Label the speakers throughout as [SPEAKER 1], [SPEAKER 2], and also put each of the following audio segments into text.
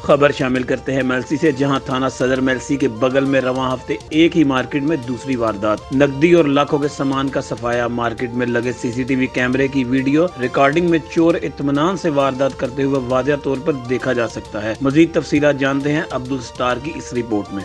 [SPEAKER 1] खबर शामिल करते हैं मेलसी से, जहां थाना सदर मेलसी के बगल में रवां हफ्ते एक ही मार्केट में दूसरी वारदात। नकदी और लाखों के सामान का सफाया। मार्केट में लगे सीसीटीवी कैमरे की वीडियो रिकॉर्डिंग में चोर इत्मीनान से वारदात करते हुए वाज़ेह तौर पर देखा जा सकता है। मजीद तफसीलात जानते हैं अब्दुल सत्तार की इस रिपोर्ट में।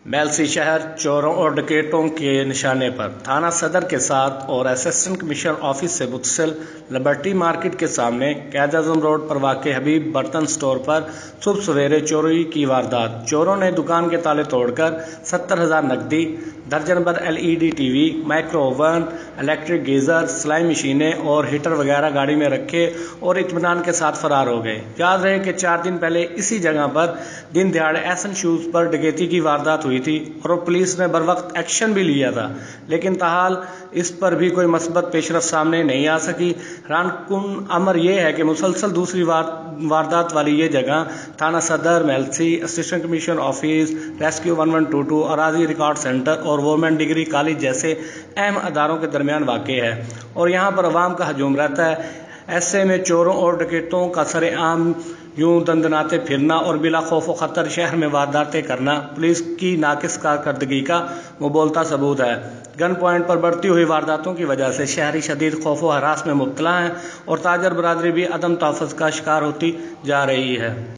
[SPEAKER 2] मेलसी शहर चोरों और डकैतों के निशाने पर। थाना सदर के साथ और असिस्टेंट कमिश्नर ऑफिस से मुतसिल लिबर्टी मार्केट के सामने कैद-ए-आज़म रोड पर वाक़ हबीब बर्तन स्टोर पर सुबह सवेरे चोरी की वारदात। चोरों ने दुकान के ताले तोड़कर 70,000 नकदी, दर्जन भर LED TV, micro oven, electric geyser, सिलाई मशीनें और हीटर वगैरह गाड़ी में रखे और इत्मीनान के साथ फरार हो गए। याद रहे कि 4 दिन पहले इसी जगह पर दिन दिहाड़े एसन शूज पर डकैती की वारदात हुई थी और पुलिस ने बर वक्त एक्शन भी लिया था, लेकिन ताहाल इस पर भी कोई मस्बत पेशरफ सामने नहीं आ सकी। रानकुन अमर यह है कि मुसलसल दूसरी वारदात वाली ये जगह थाना सदर Mailsi, assistant commissioner office, rescue 1122, अराजी रिकॉर्ड सेंटर और गवर्नमेंट डिग्री कॉलेज जैसे अहम अदारों के दरमियान वाक़ है और यहाँ पर अवाम का हजूम रहता है। ऐसे में चोरों और डकैतों का सरेआम यूं दंदनाते फिरना और बिला खौफ व खतर शहर में वारदातें करना पुलिस की नाकिस कारकर्दगी का मुबोलता सबूत है। गन पॉइंट पर बढ़ती हुई वारदातों की वजह से शहरी शदीद खौफ व हरास में मुब्तला हैं और ताजर बरादरी भी अदम तहफ़्फ़ुज़ का शिकार होती जा रही है।